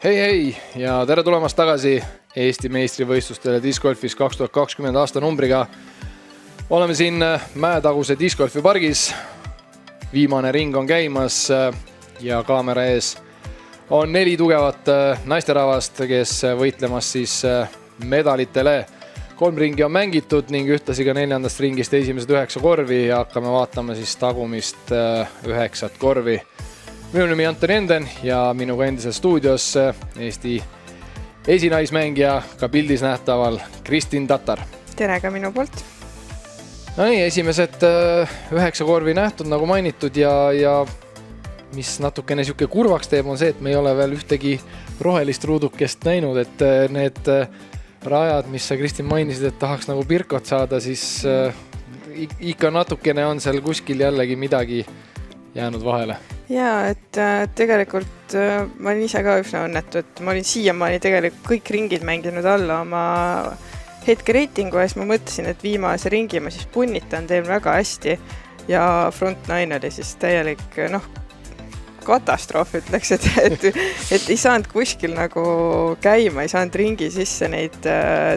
Hei ja tere tulemast tagasi Eesti meistrivõistlustele discgolfis 2020 aasta numbriga. Oleme siin Mäetaguse discgolfi pargis. Viimane ring on käimas ja kaamera ees on 4 tugevat naisteravast, kes võitlemas siis medalitele. 3 ringi on mängitud ning ühtlasi ka 4. ringist esimesed 9 korvi ja hakkame vaatama siis tagumist 9 korvi. Minu nimi Antoni Enden ja minuga endises stuudios Eesti esinaismängija ka pildis nähtaval Kristin Tatar. Tere ka minu poolt. No nii, esimesed 9 korvi nähtud nagu mainitud ja mis natukene siuke kurvaks teeb on see, et me ei ole veel ühtegi rohelist ruudukest näinud, et need rajad, mis sa Kristin mainisid, et tahaks nagu pirkot saada, siis ikka natukene on seal kuskil jällegi midagi jäänud vahele. Jaa, et tegelikult ma olin ise ka üsna õnnetu, et ma olin siiamaani tegelikult kõik ringid mänginud alla oma hetke reitingu ja siis ma mõtlesin, et viimase ringi ma siis punnitan, teen väga hästi ja front 9 oli siis täielik katastroof, ütleks, et ei saanud kuskil nagu käima, ei saanud ringi sisse neid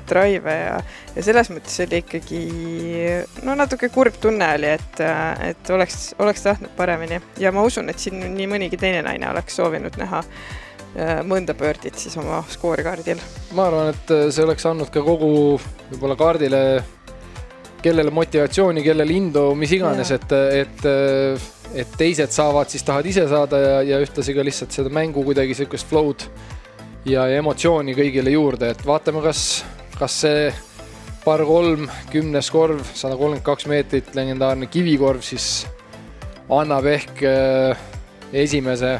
drive ja selles mõttes oli ikkagi natuke kurb tunne oli, et oleks tahtnud paremini ja ma usun, et siin nii mõnigi teine naine oleks soovinud näha mõnda pöördit siis oma skoorikaardil. Ma arvan, et see oleks andnud ka kogu võib-olla kaardile, kellele motivatsiooni, kellele indu, mis iganes, et teised saavad, siis tahad ise saada ja ühtlasi ka lihtsalt seda mängu kuidagi sellist flow'd ja emotsiooni kõigile juurde, et vaatame, kas see par 3, 10 korv, 132 meetrit, legendaarne kivikorv siis annab ehk esimese,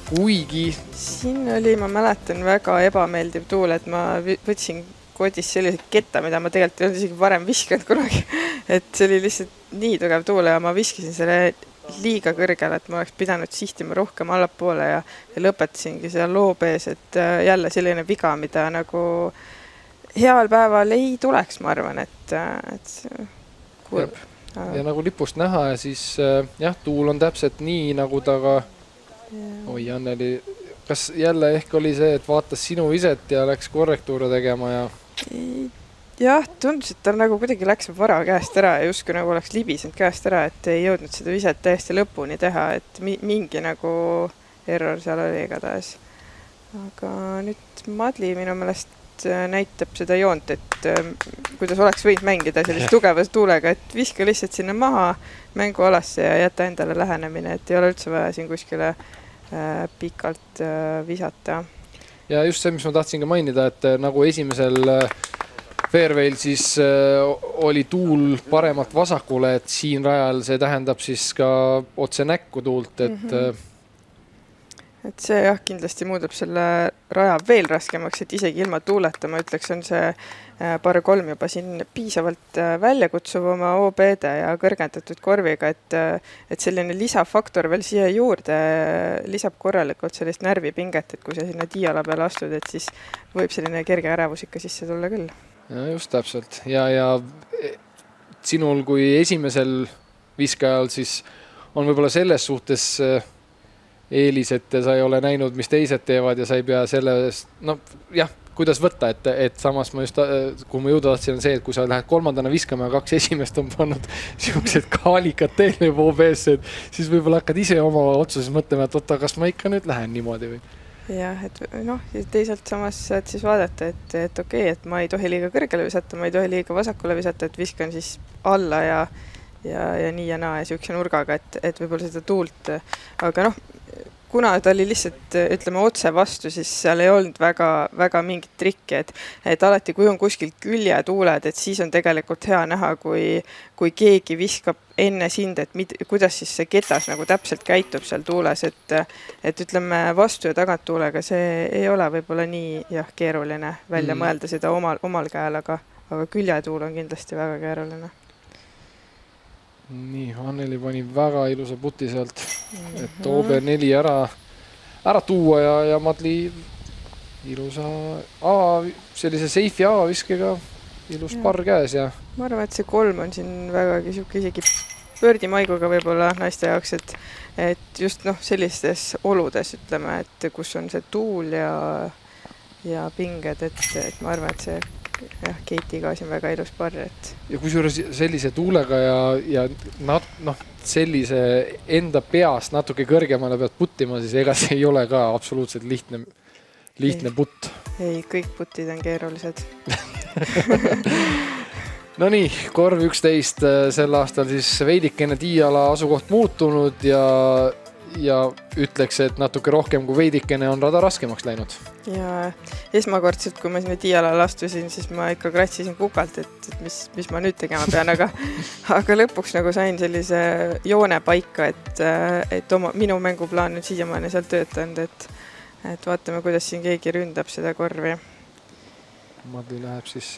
kuigi siin oli, ma mäletan, väga ebameeldiv tuul, et ma võtsin kodis sellise ketta, mida ma tegelikult ei olnud isegi varem viskanud kunagi, et see oli lihtsalt nii tugev tuule ja ma viskisin selle liiga kõrgele, et ma oleks pidanud sihtima rohkem allapoole ja lõpetasingi seda loob ees, et jälle selline viga, mida nagu heal päeval ei tuleks, ma arvan, et kurb. Ja nagu lipust näha ja siis jah, tuul on täpselt nii, nagu ta ka oi, Anneli, kas jälle ehk oli see, et vaatas sinu viset ja läks korrektuure tegema ja jah, tundus, et ta nagu kuidagi läks vara käest ära ja justkui nagu oleks libisend käest ära, et ei jõudnud seda viset täiesti lõpuni teha, et mingi nagu error seal oli igatahes. Aga nüüd Madli minu meelest näitab seda joont, et kuidas oleks võinud mängida sellist tugeva tuulega, et viska lihtsalt sinna maha mängualasse ja jätta endale lähenemine, et ei ole üldse vaja siin kuskile pikalt visata. Ja just see, mis ma tahtsin ka mainida, et nagu esimesel fairway'l siis oli tuul paremalt vasakule, et siin rajal see tähendab siis ka otse näkku tuult, et see jah, kindlasti muudab selle raja veel raskemaks, et isegi ilma tuuleta, ma ütleks, on see par 3 juba siin piisavalt väljakutsuv oma OB-de ja kõrgendatud korviga, et selline lisafaktor veel siia juurde lisab korralikult sellist närvipinget, et kui sa sinna diala peale astud, et siis võib selline kerge ärevus ikka sisse tulla küll. Ja just täpselt. Ja sinul kui esimesel viskajal siis on võib-olla selles suhtes eelis, et sa ei ole näinud, mis teised teevad ja sa ei pea sellest, kuidas võtta, et samas ma just, kui ma jõuda tahtsin, on see, et kui sa lähed 3. viskama ja 2 esimest on pannud siuksed kaalikad teile OB-sse, siis võib-olla hakkad ise oma otsuses mõtlema, et oota, kas ma ikka nüüd lähen niimoodi või? Jah, et teisalt samas saad siis vaadata, et okei, et ma ei tohi liiga kõrgele visata, ma ei tohi liiga vasakule visata, et viskan siis alla ja nii ja naa ja siukse nurgaga, et võib-olla seda tuult, aga kuna ta oli lihtsalt, ütleme, otse vastu, siis seal ei olnud väga mingit trikki, et alati, kui on kuskil küljetuuled, et siis on tegelikult hea näha, kui keegi viskab enne sind, et kuidas siis see ketas nagu täpselt käitub seal tuules, et ütleme, vastu ja tagant tuulega, see ei ole võib-olla nii keeruline välja mõelda seda omal käel, aga küljetuul on kindlasti väga keeruline. Nii, Anneli pani väga ilusa puti sealt, et OB4 ära tuua ja Madli ilusa sellise seifi avaviskega ilus par käes ja ma arvan, et see 3 on siin vägagi isegi pöördimaiguga võib-olla naiste jaoks, et just sellistes oludes, ütleme, et kus on see tuul ja pinged, et ma arvan, et see Keitiga on väga ilus parr, et... Ja kusjuures sellise tuulega ja sellise enda peast natuke kõrgemale pead puttima, siis ega see ei ole ka absoluutselt lihtne putt. Ei, kõik putid on keerulised. No nii, korv 11 sel aastal siis veidikene tiiala asukoht muutunud ja ütleks, et natuke rohkem kui veidikene on rada raskemaks läinud. Ja esmakordselt, kui ma sinna tiialale astusin, siis ma ikka kratsisin kukalt, et mis ma nüüd tegema pean, aga lõpuks sain sellise joone paika, et minu mänguplaan on siiamaani seal töötanud, et vaatame, kuidas siin keegi ründab seda korvi. Madli läheb siis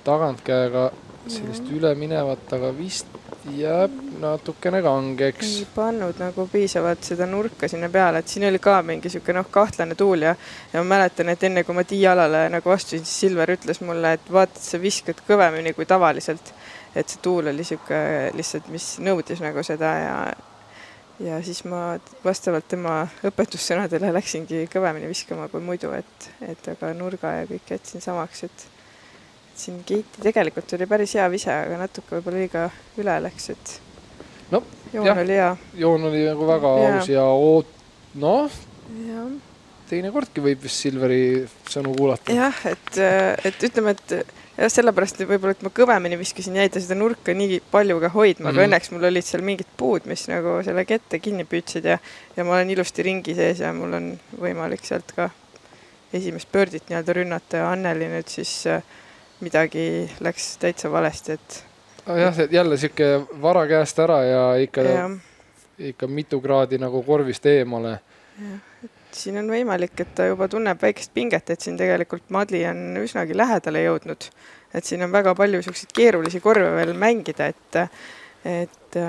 tagantkäega sellist üle minevat, aga vist jääb natukene kangeks. Ei pannud piisavalt seda nurka sinna peale, et siin oli ka mingi kahtlane tuul ja ma mäletan, et enne kui ma tiialale astusin, siis Silver ütles mulle, et vaata, et sa viskad kõvemini kui tavaliselt, et see tuul oli lihtsalt, mis nõudis seda ja siis ma vastavalt tema õpetussõnadele läksingi kõvemini viskama kui muidu, et aga nurga ja kõik jätsin samaks, et siin Keiti tegelikult oli päris hea vise, aga natuke võib-olla liiga üle läks, et joon oli hea. Joon oli väga aus ja teine kordki võib vist Silveri sõnu kuulata. Jah, et ütleme, et sellepärast võib-olla, et ma kõvemini viskasin, jäi ta seda nurka nii palju ka hoidma, aga õnneks mul olid seal mingid puud, mis selle kette kinni püütsid ja ma olen ilusti ringi sees ja mul on võimalik sealt ka esimest pöördit rünnata ja Anneli nüüd siis midagi läks täitsa valesti, et... Jah, jälle siuke vara käest ära ja ikka mitu kraadi korvist eemale. Siin on võimalik, et ta juba tunneb väikest pinget, et siin tegelikult Madli on üsnagi lähedale jõudnud. Et siin on väga palju selliseid keerulisi korve veel mängida, et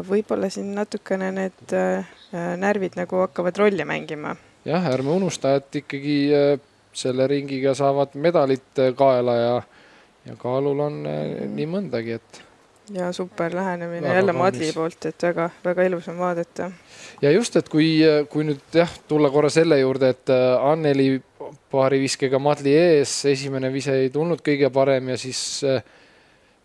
võib-olla siin natukene need närvid hakkavad rolli mängima. Jah, ärme unusta, et ikkagi selle ringiga saavad medalit kaela ja kaalul on nii mõndagi, et... Ja super lähenemine jälle Madli poolt, et väga ilus on vaadata. Ja just, et kui nüüd tulla korra selle juurde, et Anneli paari viskega Madli ees, esimene vise ei tulnud kõige parem ja siis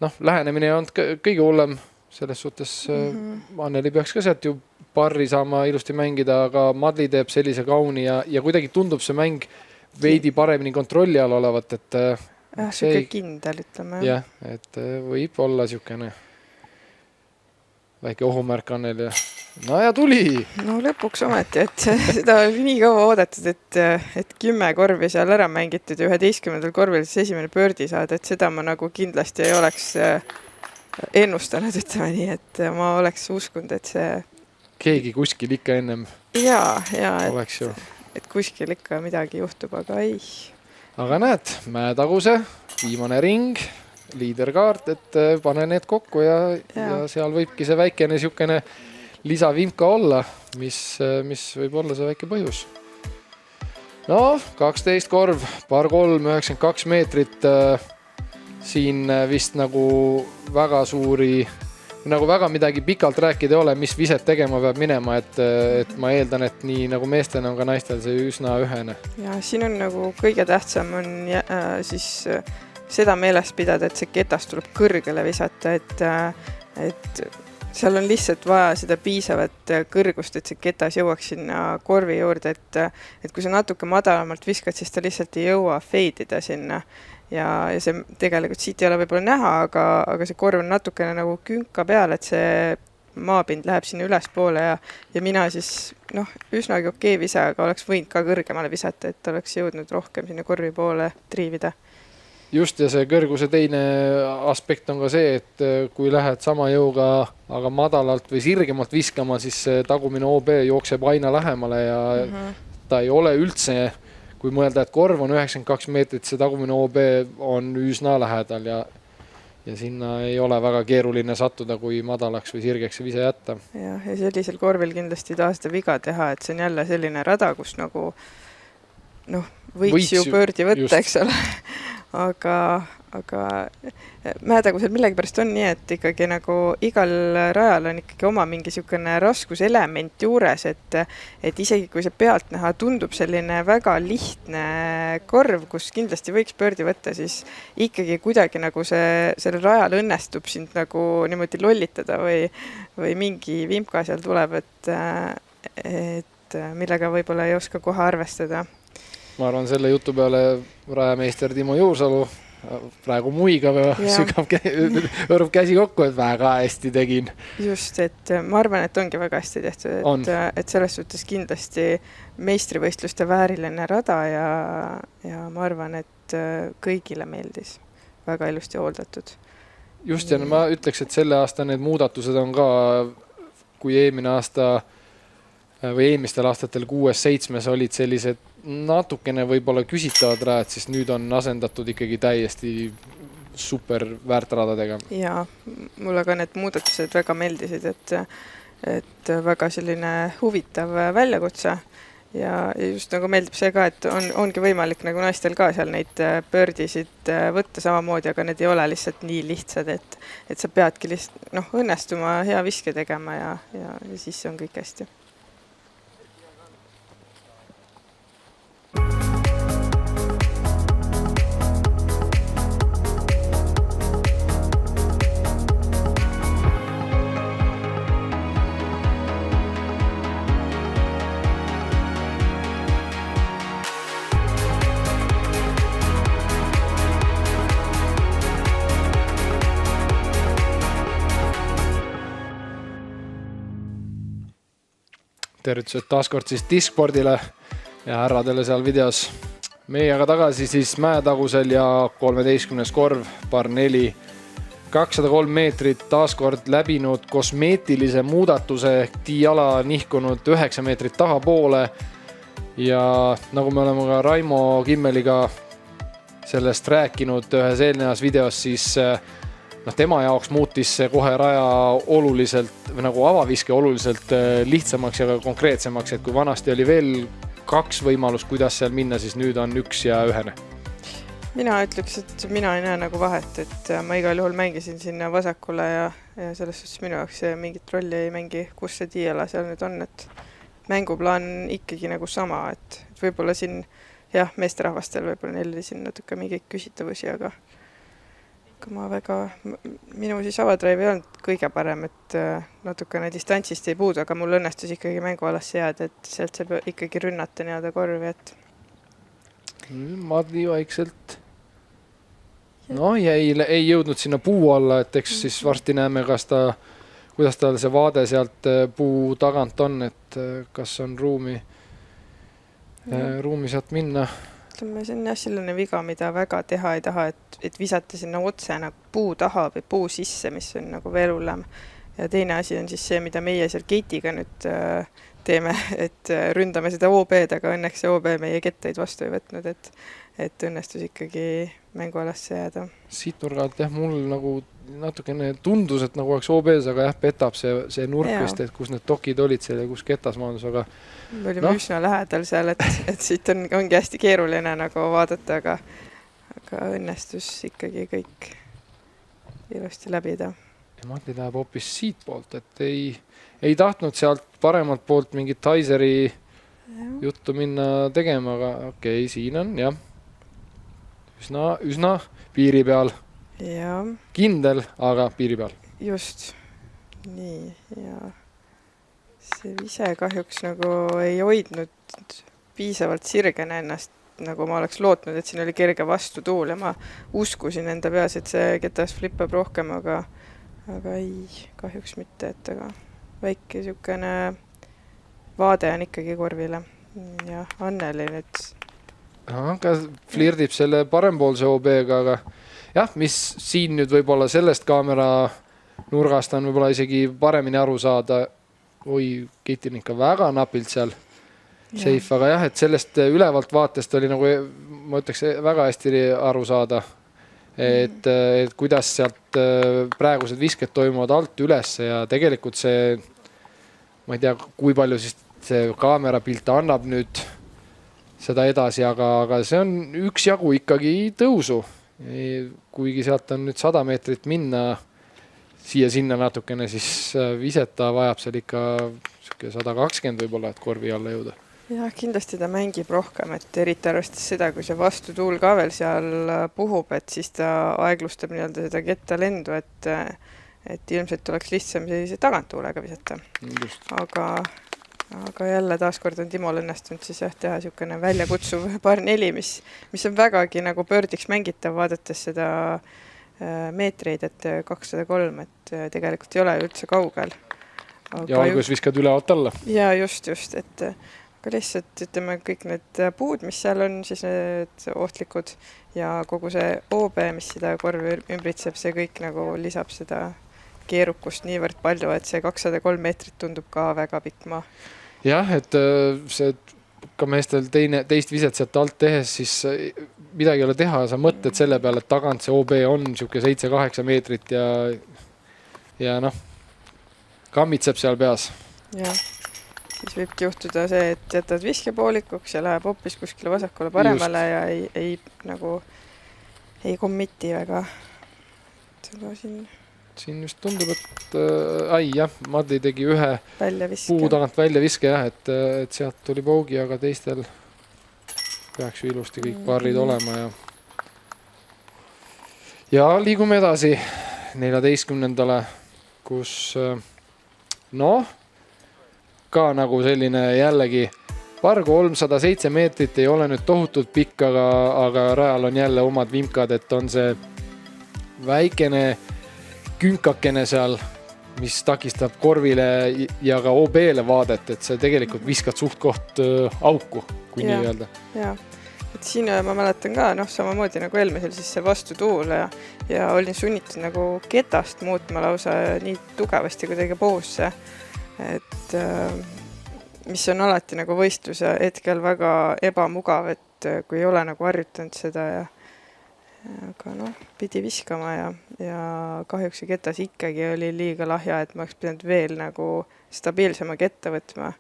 lähenemine on kõige hullem. Selles suhtes Anneli peaks ka sealt ju parri saama ilusti mängida, aga Madli teeb sellise kauni ja kuidagi tundub see mäng veidi paremini kontrolli all olevat, et siuke kindel, ütleme. Jah, et võib olla siukene väike ohumärk Anneli. No ja tuli! No lõpuks ometi, et seda oli nii kaua oodatud, et 10 korvi seal ära mängitud ja 11. korvil siis esimene pöördi saada, et seda ma kindlasti ei oleks ennustanud, ütleme nii, et ma oleks uskunud, et see... Keegi kuskil ikka ennem oleks ju. Et kuskil ikka midagi juhtub, aga ei... Aga näed, mäetaguse, viimane ring, liiderkaart, et pane need kokku ja seal võibki see väikene siukene lisavimka olla, mis võib olla see väike põhjus. 12 korv, par 3, 92 meetrit, siin vist väga suuri... väga midagi pikalt rääkida ei ole, mis viset tegema peab minema, et ma eeldan, et nii nagu meestel on ka naistel see üsna ühene. Ja siin on kõige tähtsam on siis seda meeles pidada, et see ketas tuleb kõrgele visata, et seal on lihtsalt vaja seda piisavat kõrgust, et see ketas jõuaks sinna korvi juurde, et kui sa natuke madalamalt viskad, siis ta lihtsalt ei jõua feidida sinna. Ja see tegelikult siit ei ole võib-olla näha, aga see korv on natukene künka peal, et see maapind läheb sinna ülespoole ja mina siis üsnagi okei vise, aga oleks võinud ka kõrgemale visata, et oleks jõudnud rohkem sinna korvi poole triivida. Just, ja see kõrguse teine aspekt on ka see, et kui lähed sama jõuga, aga madalalt või sirgemalt viskama, siis tagumine OB jookseb aina lähemale ja ta ei ole üldse... Kui mõelda, et korv on 92 meetrit, see tagumine OB on üsna lähedal ja sinna ei ole väga keeruline sattuda, kui madalaks või sirgeks vise jätta. Ja sellisel korvil kindlasti ei taha seda viga teha, et see on jälle selline rada, kus võiks ju pöördi võtta, eks ole. aga Mäetagusel millegipärast on nii, et ikkagi nagu igal rajal on ikkagi oma mingi niisugune raskuselement juures, et isegi kui see pealtnäha tundub selline väga lihtne korv, kus kindlasti võiks pördi võtta, siis ikkagi kuidagi nagu sellel rajal õnnestub sind nagu niimoodi lollitada või mingi vimka seal tuleb, et millega võib-olla ei oska kohe arvestada. Ma arvan, selle jutu peale rajameister Timo Juursalu praegu muigab ja sügab õrv käsi kokku, et väga hästi tegin. Just, et ma arvan, et ongi väga hästi tehtud, et selles suhtes kindlasti meistrivõistluste vääriline rada ja ma arvan, et kõigile meeldis. Väga ilusti hooldatud. Just, ja ma ütleks, et selle aasta need muudatused on ka, kui eelmine aasta või eelmistel aastatel 6-7 olid sellised natukene võib-olla küsitavad rajad, siis nüüd on asendatud ikkagi täiesti super väärtradadega. Ja mulle ka need muudatused väga meeldisid, et väga selline huvitav väljakutse ja just nagu meeldib see ka, et ongi võimalik nagu naistel ka seal neid pördisid võtta samamoodi, aga need ei ole lihtsalt nii lihtsad, et sa peadki lihtsalt õnnestuma hea viske tegema ja siis on kõik hästi. Tervitused taaskord siis diskspordile ja härradele seal videos. Meie aga tagasi siis Mäetagusel ja 13. korv, par 4, 203 meetrit taaskord läbinud kosmeetilise muudatuse ehk tiiala nihkunud 9 meetrit tahapoole ja nagu me oleme ka Raimo Kimmeliga sellest rääkinud ühes eelnevas videos, siis tema jaoks muutis see kohe raja oluliselt või nagu avaviske oluliselt lihtsamaks ja konkreetsemaks, et kui vanasti oli veel 2 võimalust, kuidas seal minna, siis nüüd on 1 ja 1. Mina ütleks, et mina ei näe nagu vahet, et ma igal juhul mängisin sinna vasakule ja selles suhtes minu jaoks mingit rolli ei mängi, kus see tiiala seal nüüd on, et mänguplaan ikkagi nagu sama, et võib-olla siin meesterahvastel võib-olla neil oli siin natuke mingeid küsitavusi, aga minu siis avadrive ei olnud kõige parem, et natukene distantsist ei puudu, aga mul õnnestus ikkagi mängualasse jääda, et sealt saab ikkagi rünnata nii-öelda korvi, et Madli vaikselt ei jõudnud sinna puu alla, et eks siis varsti näeme, kuidas tal see vaade sealt puu tagant on, et kas on ruumi sealt minna. See on selline viga, mida väga teha ei taha, et visata sinna otse nagu puu taha või puu sisse, mis on nagu veel hullem. Ja teine asi on siis see, mida meie seal Keitiga nüüd teeme, et ründame seda OB-d, aga õnneks see OB meie kettaid vastu ei võtnud, et õnnestus ikkagi mängualasse jääda. Siit nurgalt mul nagu natukene tundus, et nagu oleks OB-s, aga petab see nurk vist, et kus need dokid olid seal ja kus ketas maandus, aga me olime üsna lähedal seal, et siit ongi hästi keeruline nagu vaadata, aga õnnestus ikkagi kõik ilusti läbida. Ja Madli läheb hoopis siit poolt, et ei tahtnud sealt paremalt poolt mingit Taiseri juttu minna tegema, aga okei, siin on üsna piiri peal. Ja. Kindel, aga piiri peal. Just. Nii, ja see ise kahjuks nagu ei hoidnud piisavalt sirgene ennast, nagu ma oleks lootnud, et siin oli kerge vastutuul ja ma uskusin enda peas, et see ketas flippab rohkem, aga ei, kahjuks mitte, et aga väike niisugune vaade on ikkagi korvile. Ja Anneli nüüd. Aga flirdib selle parempoolse OB-ga, aga mis siin nüüd võib-olla sellest kaamera nurgast on võib-olla isegi paremini aru saada. Oi, Keitil on ikka väga napilt seal safe, aga et sellest ülevalt vaatest oli nagu, ma ütleks, väga hästi aru saada, et kuidas sealt praegused visked toimuvad alt üles ja tegelikult see, ma ei tea, kui palju siis see kaamerapilt annab nüüd seda edasi, aga see on üksjagu ikkagi tõusu kuigi sealt on nüüd 100 meetrit minna siia-sinna natukene, siis viseta vajab seal ikka 120 võib-olla, et korvi alla jõuda. Jah, kindlasti ta mängib rohkem, et eriti arvestades seda, kui see vastutuul ka veel seal puhub, et siis ta aeglustab nii-öelda seda ketta lendu, et ilmselt oleks lihtsam sellise taganttuulega visata. Aga jälle taaskord on Timol õnnestunud siis teha niisugune väljakutsuv par 4, mis on vägagi nagu pöördiks mängitav, vaadates seda meetreid, et 203, et tegelikult ei ole üldse kaugel. Ja algus viskad ülevat alla. Ja just, et aga lihtsalt ütleme kõik need puud, mis seal on, siis need ohtlikud ja kogu see OB, mis seda korvi ümbritseb, see kõik nagu lisab seda keerukust niivõrd palju, et see 203 meetrit tundub ka väga pikk maa. Jah, et see ka meestel teist viset sealt alt tehes, siis midagi ei ole teha, sa mõtled selle peale, et tagant see OB on siuke 7-8 meetrit ja noh, kammitseb seal peas. Jah, siis võibki juhtuda see, et jätad viskepoolikuks ja läheb hoopis kuskile vasakule paremale ja ei kommiti väga. Siin just tundub, et Madli tegi ühe puu tagant välja viske, et sealt tuli poogi, aga teistel peaks ju ilusti kõik parrid olema. Ja liigume edasi 14. kus ka nagu selline jällegi par 307 meetrit ei ole nüüd tohutult pikk, aga rajal on jälle omad vimkad, et on see väikene künkakene seal, mis takistab korvile ja ka OB-le vaadet, et see tegelikult viskad suht koht auku, kui nii öelda. Jaa, et siin ma mäletan ka, samamoodi nagu eelmisel siis see vastutuul ja olin sunnitud nagu ketast muutma lausa nii tugevasti kuidagi puhusse, et mis on alati nagu võistluse hetkel väga ebamugav, et kui ei ole nagu harjutanud seda aga pidi viskama ja kahjuks see ketas ikkagi oli liiga lahja, et ma oleks pidanud veel nagu stabiilsema ketta võtma.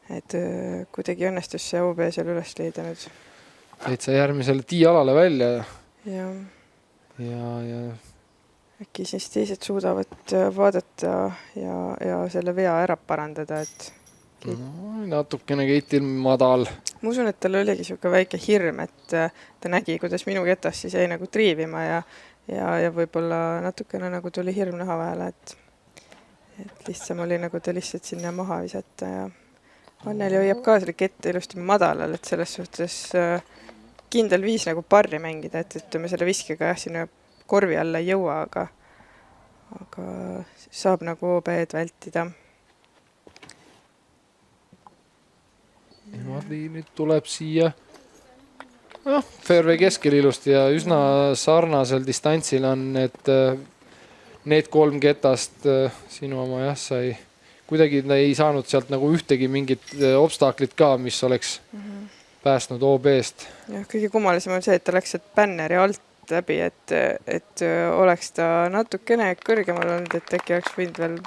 Et kuidagi õnnestus see OB seal üles leida nüüd. Et sa järgmisele tiialale välja. Ja äkki siis teised suudavad vaadata ja selle vea ära parandada, et natukene Keitil madal. Ma usun, et tal oligi siuke väike hirm, et ta nägi, kuidas minu ketas siis jäi nagu triivima ja võib-olla natukene nagu tuli hirm näha vahele, et lihtsam oli nagu ta lihtsalt sinna maha visata ja Anneli hoiab ka selle kette ilusti madalal, et selles suhtes kindel viis nagu parri mängida, et ütleme selle viskega sinna korvi alla ei jõua, aga saab nagu OB-d vältida. Madli nüüd tuleb siia fairway keskel ilusti ja üsna sarnasel distantsil on need 3 ketast sinu oma sai. Kuidagi ta ei saanud sealt nagu ühtegi mingit obstaaklit ka, mis oleks päästnud OB-st. Kõige kummalisem on see, et ta läks bänneri alt läbi, et oleks ta natukene kõrgemal olnud, et äkki oleks võinud veel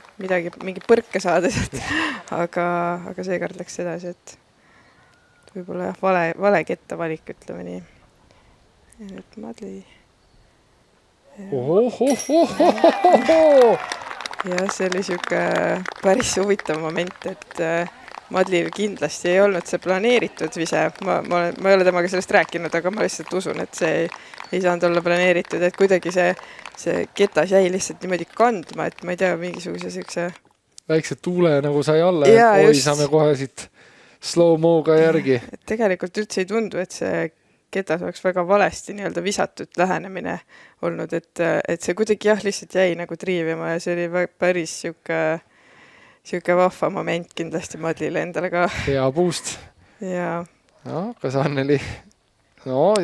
mingi põrke saada sealt. Aga seekord läks edasi, et võib-olla vale ketta valik, ütleme nii. Ja nüüd Madli. Ja see oli siuke päris huvitav moment, et Madlil kindlasti ei olnud see planeeritud vise. Ma ei ole temaga sellest rääkinud, aga ma lihtsalt usun, et see ei saanud olla planeeritud, et kuidagi see ketas jäi lihtsalt niimoodi kandma, et ma ei tea, mingisuguse siukse väikse tuule nagu sai alla ja saame kohe siit slow-moga järgi. Et tegelikult üldse ei tundu, et see ketas oleks väga valesti nii-öelda visatud lähenemine olnud, et see kuidagi lihtsalt jäi nagu triivima ja see oli päris siuke vahva moment kindlasti Madlile endale ka. Hea puust. Ja. Kas Anneli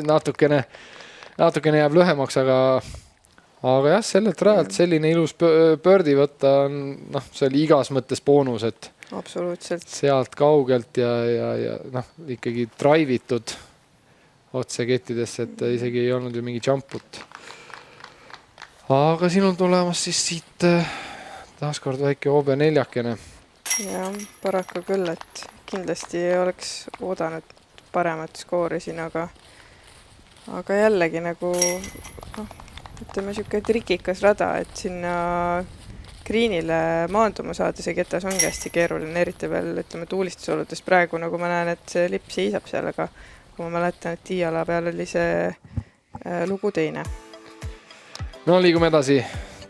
natukene jääb lühemaks, aga jah, sellelt rajalt selline ilus pördi võtta on, see oli igas mõttes boonus, et absoluutselt. Sealt kaugelt ja ikkagi drive'itud otse kettidesse, et isegi ei olnud ju mingi jumput. Aga siin on tulemas siis siit taaskord väike OB4-kene. Ja paraku küll, et kindlasti oleks oodanud paremat skoori siin, aga aga jällegi nagu ütleme siuke trikikas rada, et sinna greenile maanduma saada see ketas ongi hästi keeruline, eriti veel ütleme tuulistusoludes praegu, nagu ma näen, et see lipp seisab seal, aga kui ma mäletan, et Tiiala peal oli see lugu teine. No liigume edasi.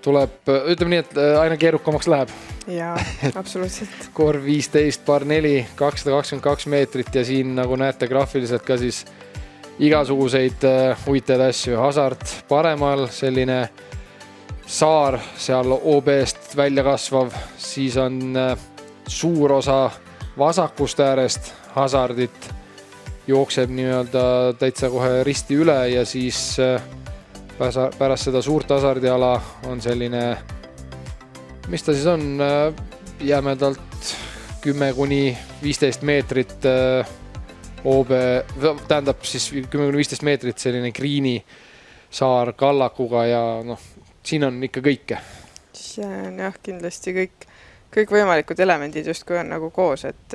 Ütleme nii, et aina keerukamaks läheb. Jaa, absoluutselt. Korv 15, par 4, 222 meetrit ja siin nagu näete graafiliselt ka siis igasuguseid huvitajaid asju. Hasard paremal, selline saar seal OB-st välja kasvav, siis on suur osa vasakust äärest Hasardit jookseb nii-öelda täitsa kohe risti üle ja siis pärast seda suurt Hasardiala on selline, mis ta siis on, jämedalt 10-15 meetrit OB, tähendab siis 10-15 meetrit selline Greeni saar kallakuga ja siin on ikka kõike. See on jah, kindlasti kõik võimalikud elemendid justkui on nagu koos, et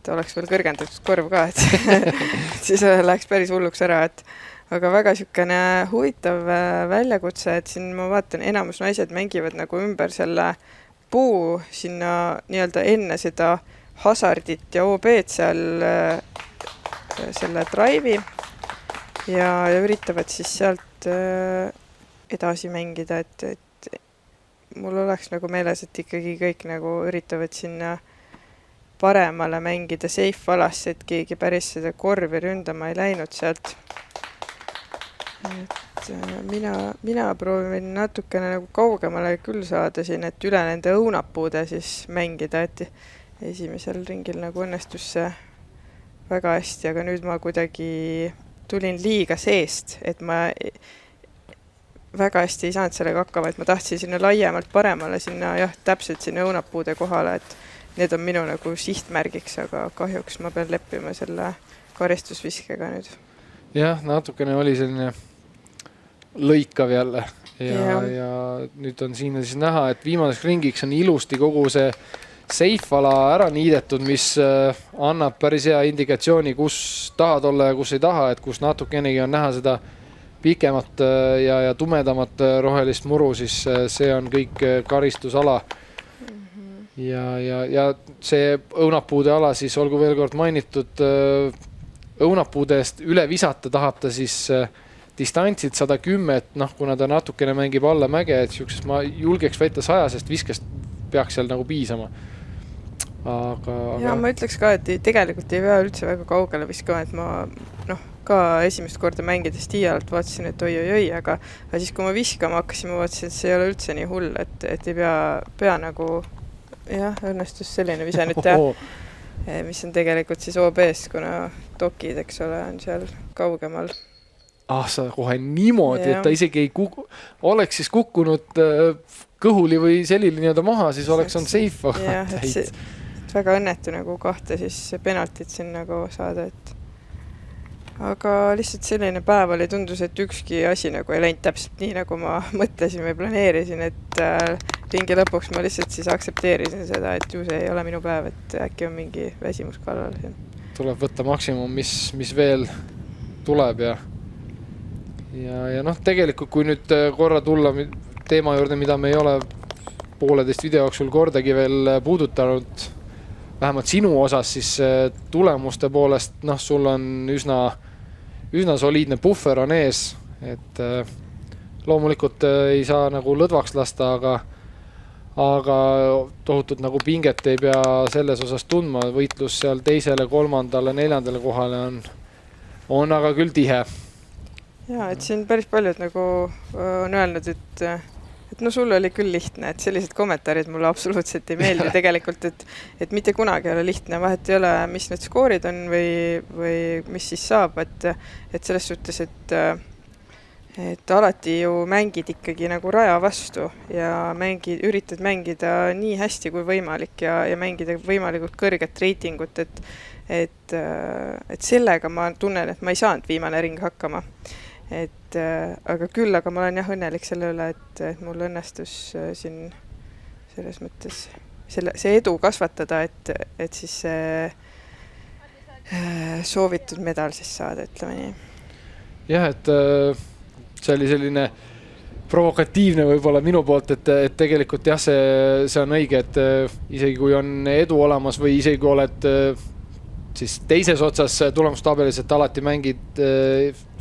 oleks veel kõrgendatud korv ka, et siis läheks päris hulluks ära, aga väga sükene huvitav väljakutse, et siin ma vaatan, enamus naised mängivad nagu ümber selle puu sinna nii-öelda enne seda Hasardit ja OB-d seal selle drive'i ja üritavad siis sealt edasi mängida, et mul oleks nagu meeles, et ikkagi kõik nagu üritavad sinna paremale mängida safe alasse, et keegi päris seda korvi ründama ei läinud sealt. Et mina proovin natukene nagu kaugemale küll saada siin, et üle nende õunapuude siis mängida, et esimesel ringil nagu õnnestus see väga hästi, aga nüüd ma kuidagi tulin liiga seest, et ma väga hästi ei saanud sellega hakkama, et ma tahtsin sinna laiemalt paremale, sinna jah, täpselt sinna õunapuude kohale, et need on minu nagu sihtmärgiks, aga kahjuks ma pean leppima selle karistusviskega nüüd. Jah, natukene oli selline lõikav jälle ja nüüd on siin siis näha, et viimaseks ringiks on ilusti kogu see safe ala ära niidetud, mis annab päris hea indikatsiooni, kus tahad olla ja kus ei taha, et kus natukenegi on näha seda pikemat ja tumedamat rohelist muru, siis see on kõik karistusala. Ja see õunapuude ala siis olgu veel kord mainitud, õunapuudest üle visata tahab ta siis distantsid 110, et kuna ta natukene mängib alla mäge, et siuksest ma julgeks väita 100, sest viskest peaks seal nagu piisama. Ja ma ütleks ka, et tegelikult ei pea üldse väga kaugele viskama, et ma ka esimest korda mängides Tiialt vaatasin, et oi, aga siis kui ma viskama hakkasin, ma vaatasin, et see ei ole üldse nii hull, et ei pea nagu jah, õnnestus selline vise nüüd teha, mis on tegelikult siis OB-st, kuna dokid, eks ole, on seal kaugemal. Sa kohe niimoodi, et ta isegi ei oleks siis kukkunud kõhuli või selili nii-öelda maha, siis oleks on safe. Jah, et väga õnnetu nagu kahte siis penaltit siin nagu saada, et aga lihtsalt selline päev oli, tundus, et ükski asi nagu ei läinud täpselt nii, nagu ma mõtlesin või planeerisin, et ringi lõpuks ma lihtsalt siis aksepteerisin seda, et ju see ei ole minu päev, et äkki on mingi väsimus kallal. Tuleb võtta maksimum, mis veel tuleb ja tegelikult kui nüüd korra tulla teema juurde, mida me ei ole 1,5 video jooksul kordagi veel puudutanud, vähemalt sinu osas, siis tulemuste poolest sul on üsna soliidne puffer on ees, et loomulikult ei saa nagu lõdvaks lasta, aga tohutult nagu pinget ei pea selles osas tundma, võitlus seal 2., 3., 4. kohale on aga küll tihe. Ja, et siin päris paljud nagu on öelnud, et sul oli küll lihtne, et sellised kommentaarid mulle absoluutselt ei meeldi tegelikult, et mitte kunagi ei ole lihtne, vahet ei ole, mis need skoorid on või mis siis saab, et selles suhtes, et alati ju mängid ikkagi nagu raja vastu ja üritad mängida nii hästi kui võimalik ja mängida võimalikult kõrget reitingut, et sellega ma tunnen, et ma ei saanud viimane ring hakkama. Aga ma olen jah õnnelik selle üle, et mul õnnestus siin selles mõttes see edu kasvatada, et siis soovitud medal siis saada, ütleme nii. jah, et see oli selline provokatiivne võib-olla minu poolt, et tegelikult jah, see on õige, et isegi kui on edu olemas või isegi kui oled siis teises otsas tulemustabelis, et alati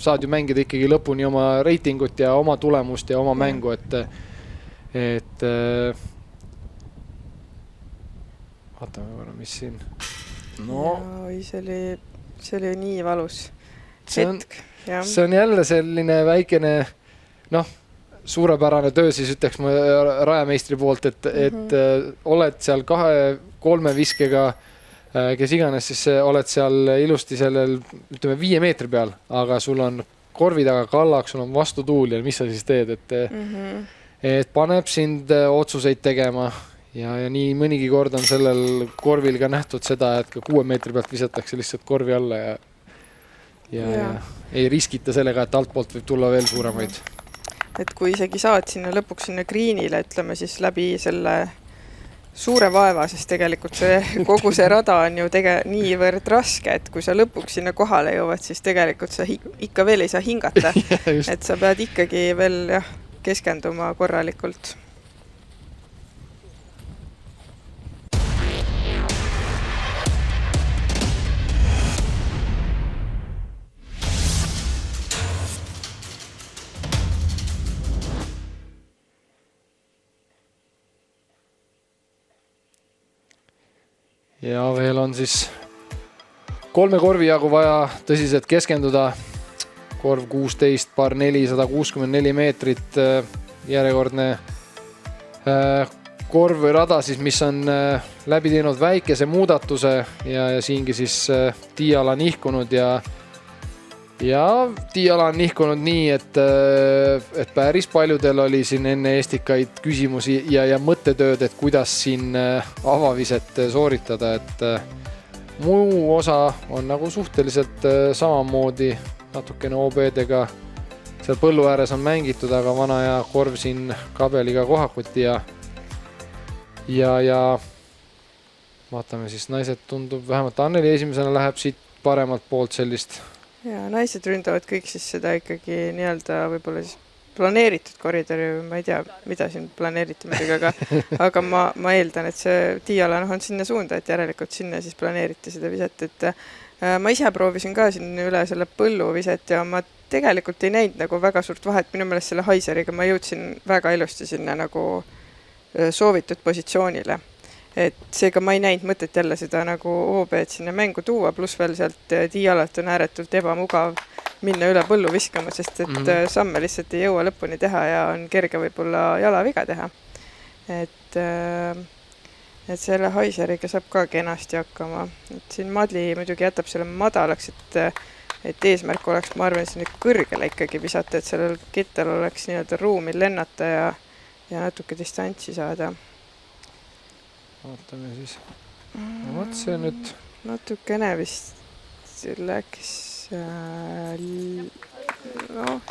saad ju mängida ikkagi lõpuni oma reitingut ja oma tulemust ja oma mängu, et vaatame võrra, mis siin. No. See oli nii valus hetk. See on jälle selline väikene, suurepärane töö, siis ütleks ma rajameistri poolt, et oled seal 2-3 viskega, kes iganes, siis oled seal ilusti sellel, ütleme 5 meetri peal, aga sul on korvi taga kallaks, sul on vastutuul ja mis sa siis teed, et paneb sind otsuseid tegema ja nii mõnigi kord on sellel korvil ka nähtud seda, et ka 6 meetri pealt visatakse lihtsalt korvi alla ja ei riskita sellega, et altpoolt võib tulla veel suuremaid. Et kui isegi saad lõpuks sinna greenile, ütleme siis läbi selle suure vaeva, siis tegelikult kogu see rada on ju niivõrd raske, et kui sa lõpuks sinna kohale jõuad, siis tegelikult sa ikka veel ei saa hingata. Et sa pead ikkagi veel keskenduma korralikult. Ja veel on siis 3 korvi jagu vaja tõsiselt keskenduda. Korv 16, par 4, 164 meetrit, järjekordne korv või rada, siis, mis on läbi teinud väikese muudatuse ja siingi siis tiiala nihkunud ja tiiala on nihkunud nii, et päris paljudel oli siin enne Estikaid küsimusi ja mõttetööd, et kuidas siin avaviset sooritada, et muu osa on nagu suhteliselt samamoodi, natukene OB-dega seal põllu ääres on mängitud, aga vana ja korv siin kabeliga kohakuti ja vaatame siis, naised tundub, vähemalt Anneli esimesena läheb siit paremalt poolt sellist. Ja naised ründavad kõik siis seda ikkagi nii-öelda võib-olla siis planeeritud koridori, ma ei tea, mida siin planeeriti muidugi, aga ma eeldan, et see tiiala on sinna suunda, et järelikult sinna siis planeeriti seda viset, et ma ise proovisin ka siin üle selle põllu viset ja ma tegelikult ei näinud nagu väga suurt vahet, minu meelest selle haiseriga ma jõudsin väga ilusti sinna nagu soovitud positsioonile. Et seega ma ei näinud mõtet jälle seda nagu OB-d sinna mängu tuua, pluss veel sealt tiialalt on ääretult ebamugav minna üle põllu viskama, sest et samme lihtsalt ei jõua lõpuni teha ja on kerge võib-olla jalaviga teha. Et selle haiseriga saab ka kenasti hakkama. Et siin Madli muidugi jätab selle madalaks, et eesmärk oleks, ma arvan, sinne kõrgele ikkagi visata, et sellel kettel oleks nii-öelda ruumi lennata ja natuke distantsi saada. Vaatame siis. No võt see nüüd. Natukene vist läks.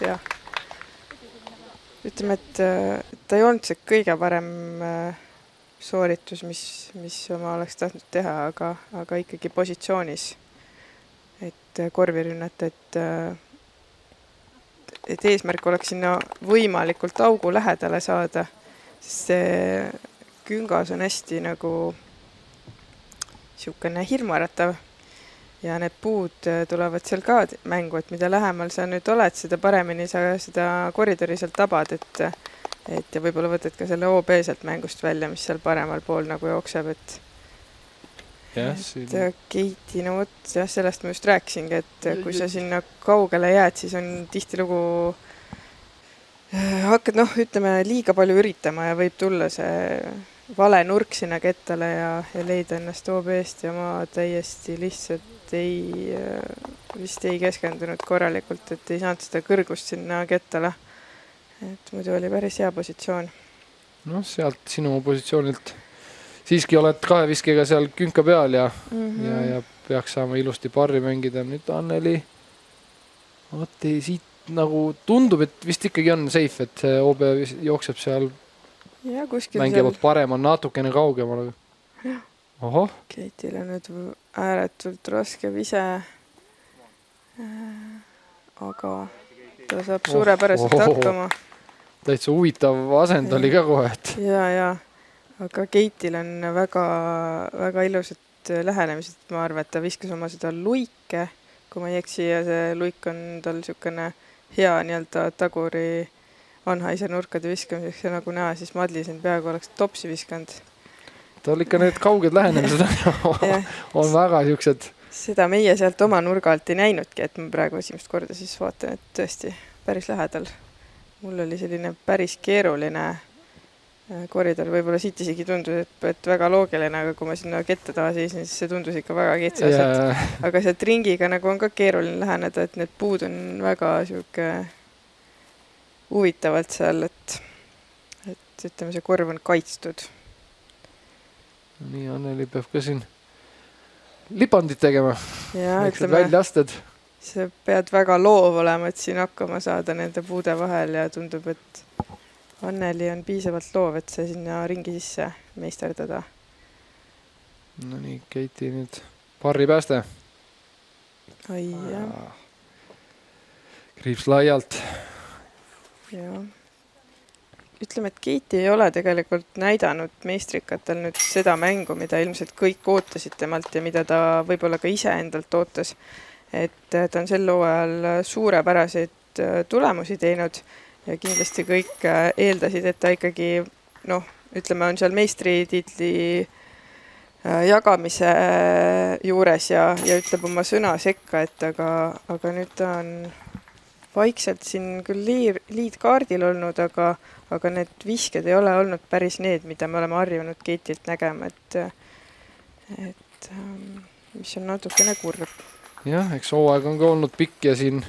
Jah. Ütleme, et ta ei olnud see kõige parem sooritus, mis oma oleks tahtnud teha, aga ikkagi positsioonis. Et korvi rünnata, et eesmärk oleks sinna võimalikult augu lähedale saada, sest see küngas on hästi nagu siukene hirmuäratav ja need puud tulevad seal ka mängu, et mida lähemal sa nüüd oled, seda paremini sa seda koridori sealt tabad, et ja võib-olla võtad ka selle OB sealt mängust välja, mis seal paremal pool nagu jookseb, et Keiti, no võt, sellest ma just rääkisingi, et kui sa sinna kaugele jääd, siis on tihtilugu hakkad, ütleme, liiga palju üritama ja võib tulla see vale nurk sinna kettale ja leida ennast OB-st ja ma täiesti lihtsalt vist ei keskendunud korralikult, et ei saanud seda kõrgust sinna kettale. Et muidu oli päris hea positsioon. Sealt sinu positsioonilt siiski oled 2 viskega seal künka peal ja peaks saama ilusti parri mängida. Nüüd Anneli, siit nagu tundub, et vist ikkagi on safe, et see OB jookseb seal mängivad parem, on natukene kaugemal. Oho. Keitile nüüd ääretult raske vise, aga ta saab suurepäraselt hakkama. Täitsa huvitav asend oli ka kohe, et ja. Aga Keitil on väga, väga ilusad lähenemised. Ma arvan, et ta viskas oma seda luike, kui ma ei eksi, ja see luik on tal niisugune hea nii-öelda taguri Anhaiser nurkade viskamiseks ja nagu näha, siis Madli siin peaaegu oleks topsi viskanud. tal ikka need kauged lähenemised on väga niisugused. Seda meie sealt oma nurga alt ei näinudki, et ma praegu esimest korda siis vaatan, et tõesti päris lähedal. Mul oli selline päris keeruline koridor, võib-olla siit isegi tundus, et väga loogiline, aga kui ma sinna kette taha seisin, siis see tundus ikka väga kitsas. Aga see ringiga nagu on ka keeruline läheneda, et need puud on väga siuke huvitavalt seal, et ütleme, see korv on kaitstud. Nii, Anneli peab ka siin lipandit tegema. Ja, ütleme, väljaasted. Sa pead väga loov olema, et siin hakkama saada nende puude vahel ja tundub, et Anneli on piisavalt loov, et see sinna ringi sisse meisterdada. No nii, Keiti nüüd parri pääste. Ai, jah. Kriips laialt. Ja. Ütleme, et Keiti ei ole tegelikult näidanud meistrikatel nüüd seda mängu, mida ilmselt kõik ootasid temalt ja mida ta võib-olla ka ise endalt ootas. Et ta on sel hooajal suurepäraseid tulemusi teinud ja kindlasti kõik eeldasid, et ta ikkagi, ütleme, on seal meistritiitli jagamise juures ja ütleb oma sõna sekka, et aga nüüd ta on vaikselt siin küll liidkaardil olnud, aga need visked ei ole olnud päris need, mida me oleme harjunud Keitilt nägema, et mis on natukene kurb. Jah, eks hooaeg on ka olnud pikk ja siin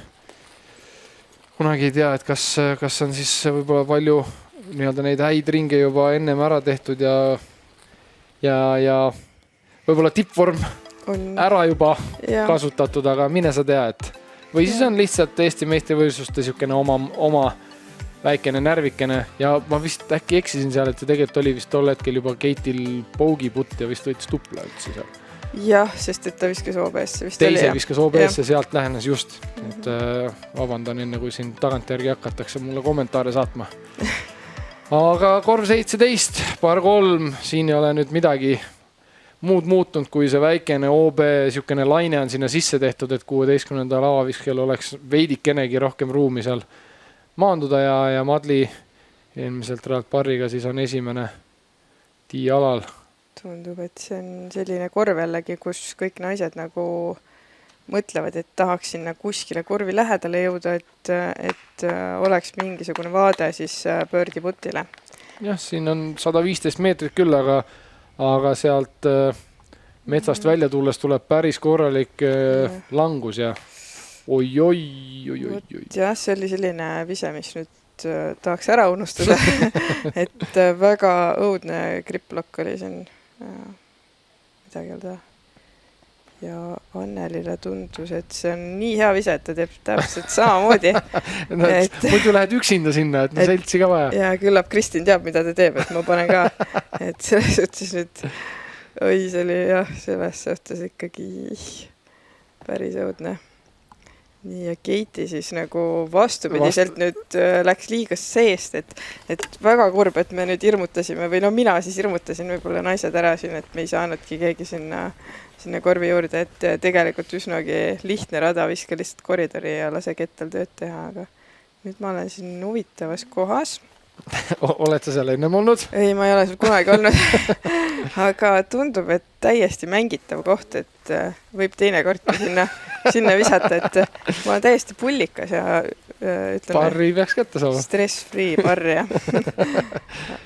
kunagi ei tea, et kas on siis võib-olla palju nii-öelda neid häid ringe juba ennem ära tehtud ja võib-olla tippvorm ära juba kasutatud, aga mine sa tea, et või siis on lihtsalt Eesti meistrivõistluste niisugune oma väikene närvikene ja ma vist äkki eksisin seal, et see tegelikult oli vist tol hetkel juba Keitil pougiputt ja vist võitis tupla üldse seal. Jah, sest et ta viskas OBS-e vist teise viskas OBS-e, sealt lähenes just. Et vabandan enne, kui siin tagantjärgi hakatakse mulle kommentaare saatma. Aga korv 17, par 3, siin ei ole nüüd midagi muud muutunud, kui see väikene OB niisugune laine on sinna sisse tehtud, et 16. avaviskel oleks veidikenegi rohkem ruumi seal maanduda ja Madli eelmiselt Realt Parriga siis on esimene tiialal. Tundub, et see on selline korv jällegi, kus kõik naised nagu mõtlevad, et tahaks sinna kuskile korvi lähedale jõuda, et oleks mingisugune vaade siis pöördiputile. Jah, siin on 115 meetrit küll, aga sealt metsast välja tulles tuleb päris korralik langus ja oi. Jah, see oli selline vise, mis nüüd tahaks ära unustada, et väga õudne griplokk oli siin midagi öelda. Ja Annelile tundus, et see on nii hea vise, et ta teeb täpselt samamoodi. Muidu lähed üksinda sinna, et seltsi ka vaja. Ja küllap Kristin teab, mida ta teeb, et ma panen ka. Et selles suhtes nüüd, see oli jah, selles suhtes ikkagi päris õudne. Nii, ja Keiti siis nagu vastupidiselt nüüd läks liiga seest, et väga kurb, et me nüüd irmutasime või mina siis irmutasin võib-olla naised ära siin, et me ei saanudki keegi sinna korvi juurde, et tegelikult üsnagi lihtne rada viska lihtsalt koridori ja lase kettal tööd teha, aga nüüd ma olen siin huvitavas kohas. Oled sa seal ennem olnud? Ei, ma ei ole seal kunagi olnud, aga tundub, et täiesti mängitav koht, et võib teinekord sinna visata, et ma olen täiesti pullikas ja ütleme, parri peaks kätte saama. Stress-free parri.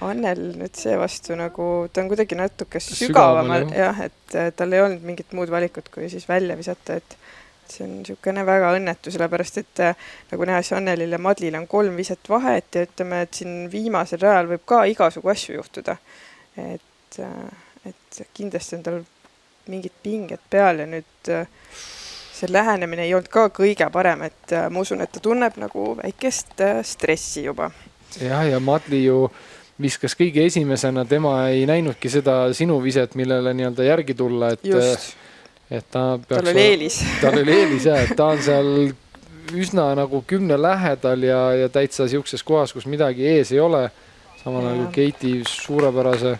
Annel nüüd see vastu nagu, ta on kuidagi natuke sügavamal, jah, et tal ei olnud mingit muud valikut, kui siis välja visata, et see on niisugune väga õnnetu, sellepärast, et nagu näha, see Annelil ja Madlil on 3 viset vahet ja ütleme, et siin viimasel rajal võib ka igasugu asju juhtuda. Et kindlasti on tal mingid pinged peal ja nüüd see lähenemine ei olnud ka kõige parem, et ma usun, et ta tunneb nagu väikest stressi juba. Ja Madli ju viskas kõige esimesena, tema ei näinudki seda sinu viset, millele nii-öelda järgi tulla, et just. Et tal oli eelis. Tal oli eelis, jah, et ta on seal üsna nagu 10 lähedal ja täitsa siukses kohas, kus midagi ees ei ole. Samal ajal Keiti suurepärase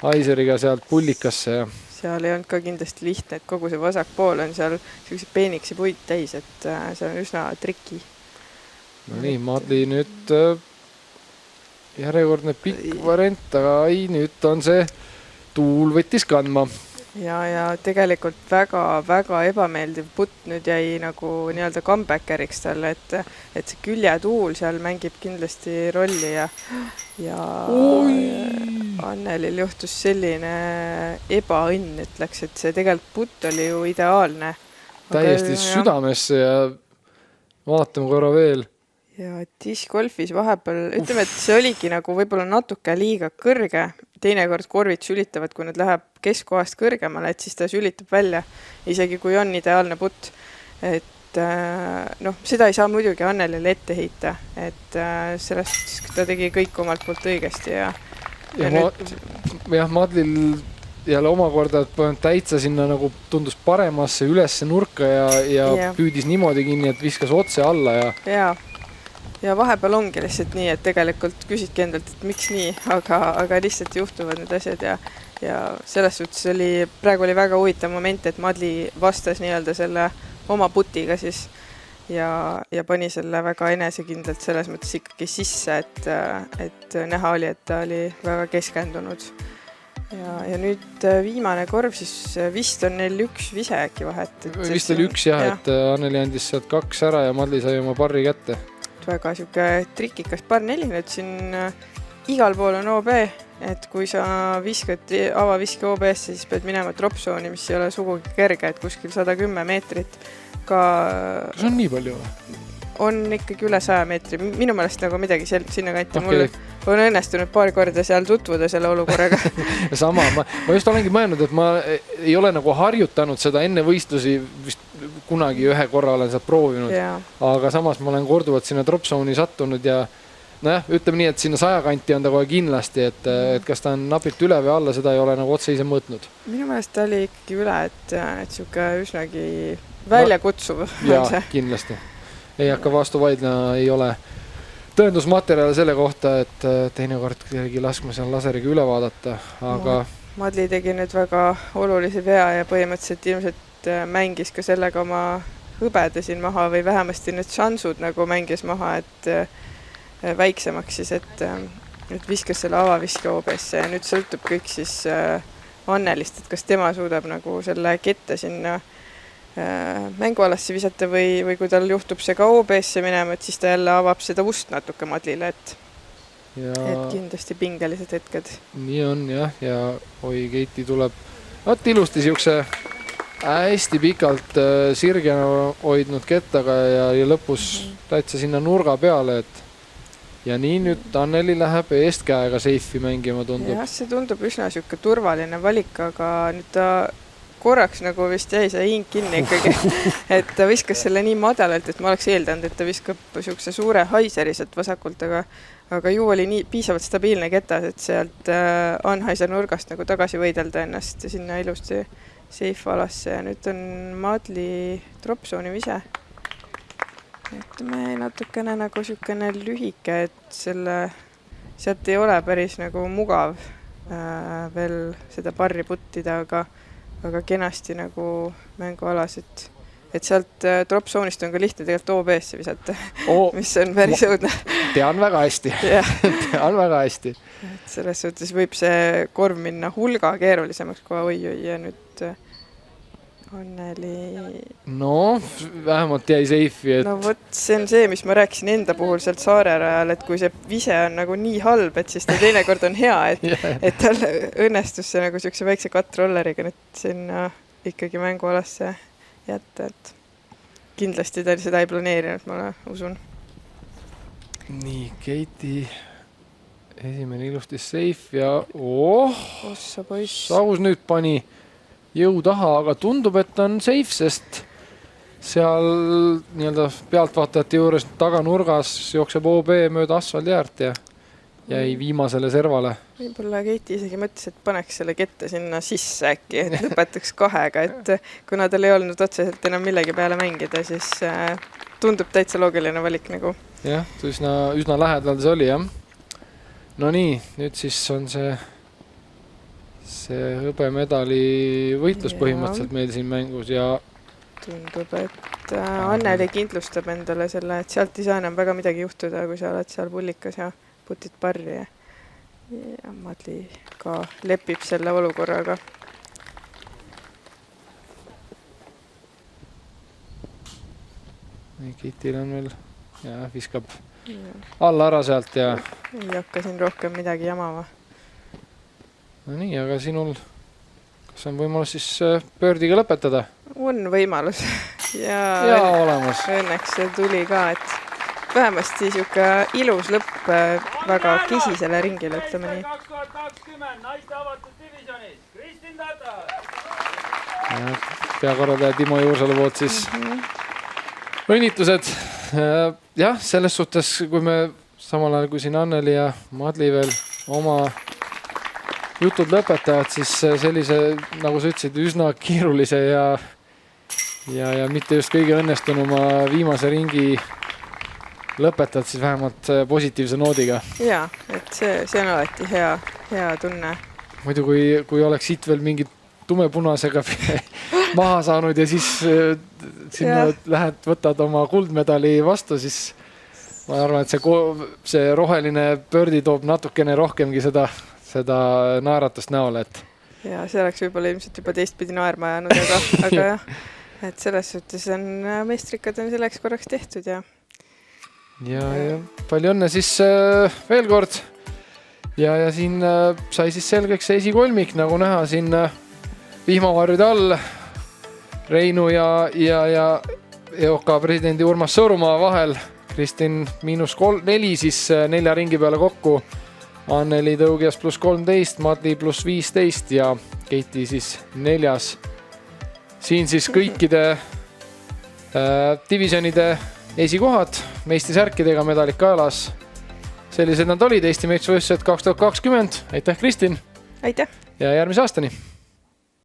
Aiseriga sealt pullikasse. Ja seal ei olnud ka kindlasti lihtne, et kogu see vasak pool on seal sellised peeniksi puid täis, et see on üsna triki. No nii, Madli nüüd järjekordne pikk variant, aga nüüd on see tuul võttis kandma. Ja tegelikult väga ebameeldiv putt nüüd jäi nagu nii-öelda comebacker'iks talle, et see küljetuul seal mängib kindlasti rolli ja Annelil juhtus selline ebaõnn, ütleks, et see tegelikult putt oli ju ideaalne. Täiesti südamesse ja vaatame korra veel. Ja discgolfis vahepeal, ütleme, et see oligi nagu võib-olla natuke liiga kõrge. Teinekord korvid sülitavad, kui nad läheb keskkohast kõrgemale, et siis ta sülitab välja, isegi kui on ideaalne putt. Et seda ei saa muidugi Annelile ette heita, et sellest ta tegi kõik omalt poolt õigesti. Madlil jälle omakorda täitsa sinna nagu tundus paremasse ülesse nurka ja püüdis niimoodi kinni, et viskas otse alla. Ja vahepeal ongi lihtsalt nii, et tegelikult küsidki endalt, et miks nii, aga lihtsalt juhtuvad need asjad ja selles suhtes praegu oli väga huvitav moment, et Madli vastas nii-öelda selle oma putiga siis ja pani selle väga enesekindlalt selles mõttes ikkagi sisse, et näha oli, et ta oli väga keskendunud. Ja nüüd viimane korv, siis vist on neil üks vise äkki vahet. Vist oli üks et Anneli andis sealt 2 ära ja Madli sai oma parri kätte. Väga siuke trikikas par 4, nüüd siin igal pool on OB, et kui sa viskad avaviske OB-sse, siis pead minema dropzooni, mis ei ole sugugi kerge, et kuskil 110 meetrit ka... Kas on nii palju? On ikkagi üle 100 meetri. Minu meelest nagu midagi sinna kanti. Mul on õnnestunud paar korda seal tutvuda selle olukorraga. Sama, ma just olengi mõelnud, et ma ei ole nagu harjutanud seda enne võistlusi, vist kunagi ühe korra olen seda proovinud, aga samas ma olen korduvalt sinna dropzooni sattunud ja ütleme nii, et sinna 100 kanti on ta kohe kindlasti, et kas ta on napilt üle või alla, seda ei ole nagu otse ise mõõtnud. Minu meelest ta oli ikkagi üle, et siuke üsnagi väljakutsuv. Ja, kindlasti. Ei hakka vastu vaidlema, ei ole tõendusmaterjale selle kohta, et teinekord keegi laskma seal laseriga üle vaadata, aga... Madli tegi nüüd väga olulise vea ja põhimõtteliselt ilmselt mängis ka sellega oma hõbeda siin maha või vähemasti need šansud nagu mängis maha, et väiksemaks siis, et viskas selle avaviske OB-sse ja nüüd sõltub kõik siis Annelist, et kas tema suudab nagu selle kette sinna mängualasse visata või kui tal juhtub see ka OB-sse minema, et siis ta jälle avab seda ust natuke Madlile, et kindlasti pingelised hetked. Nii on ja Keiti tuleb ilusti siukse hästi pikalt sirgena hoidnud kettaga ja lõpus täitsa sinna nurga peale, ja nii nüüd Anneli läheb eest käega seifi mängima, tundub. Jah, see tundub üsna siuke turvaline valik, aga nüüd ta korraks nagu vist jäi see hing kinni ikkagi, et ta viskas selle nii madalalt, et ma oleks eeldanud, et ta viskab siukse suure haiseri sealt vasakult, aga ju oli nii piisavalt stabiilne ketas, et sealt Anhaiser nurgast nagu tagasi võidelda ennast sinna ilusti safe alasse ja nüüd on Madli dropzooni vise. Ütleme natukene nagu siukene lühike, et sealt ei ole päris nagu mugav veel seda parri puttida, aga kenasti nagu mängualas, et sealt dropzoonist on ka lihtne tegelikult OB-sse visata, mis on päris õudne. Tean väga hästi. Tean väga hästi. Et selles suhtes võib see korv minna hulga keerulisemaks, kui oi ja nüüd Anneli... No, vähemalt jäi seifi, et... No võt, see on see, mis ma rääkisin enda puhul sealt Saarerajal, et kui see vise on nagu nii halb, et siis ta teinekord on hea, et tal õnnestus see nagu siukse väikse katrolleriga nüüd sinna ikkagi mängualasse jätta, et kindlasti ta seda ei planeerinud, ma usun. Nii, Keiti esimene ilusti safe ja Saus nüüd pani jõu taha, aga tundub, et on safe, sest seal nii-öelda pealtvaatajate juures taganurgas jookseb OB mööda asfaldjäärt ja jäi viimasele servale. Võib-olla Keiti isegi mõtles, et paneks selle kette sinna sisse äkki, et lõpetaks 2, et kuna tal ei olnud otseselt enam millegi peale mängida, siis tundub täitsa loogiline valik nagu. Jah, üsna lähedal see oli, jah. No nii, nüüd siis on see hõbemedali võitlus põhimõtteliselt meil siin mängus ja tundub, et Anneli kindlustab endale selle, et sealt ei saa enam väga midagi juhtuda, kui sa oled seal pullikas ja putid parri. Ja Madli ka lepib selle olukorraga. Kitil on veel viskab alla ära sealt ja ei hakka siin rohkem midagi jamama. No nii, aga sinul kas on võimalus siis pöördiga lõpetada? On võimalus ja olemas. Õnneks see tuli ka, et vähemasti siuke ilus lõpp väga kisisele ringile, ütleme nii. 2020 naiste avatud divisionis Kristin Tata. Peakorraldaja Timo Juursalu poolt siis õnnitlused. Jah, selles suhtes, kui me samal ajal kui siin Anneli ja Madli veel oma jutud lõpetavad, siis sellise, nagu sa ütlesid, üsna keerulise ja mitte just kõige õnnestunuma viimase ringi lõpetad siis vähemalt positiivse noodiga. Jaa, et see on alati hea tunne. Muidu kui oleks siit veel mingi tumepunasega maha saanud ja siis sinna lähed, võtad oma kuldmedali vastu, siis ma arvan, et see roheline pördi toob natukene rohkemgi seda naeratust näole. Ja see oleks võib-olla ilmselt juba teistpidi naerma jäänud, aga jah, et selles suhtes on meistrikad on selleks korraks tehtud ja palju õnne siis veel kord. Ja siin sai siis selgeks see esikolmik, nagu näha siin vihmavarjude all Reinu ja EOK presidendi Urmas Sõõrumaa vahel. Kristin -4 siis 4 ringi peale kokku. Anneli Tõugias +13, Madli +15 ja Keiti siis 4. Siin siis kõikide divisionide esikohad meistrisärkidega, medalid kaelas. Sellised nad olid Eesti meistrivõistlused 2020. Aitäh, Kristin! Aitäh! Ja järgmise aastani!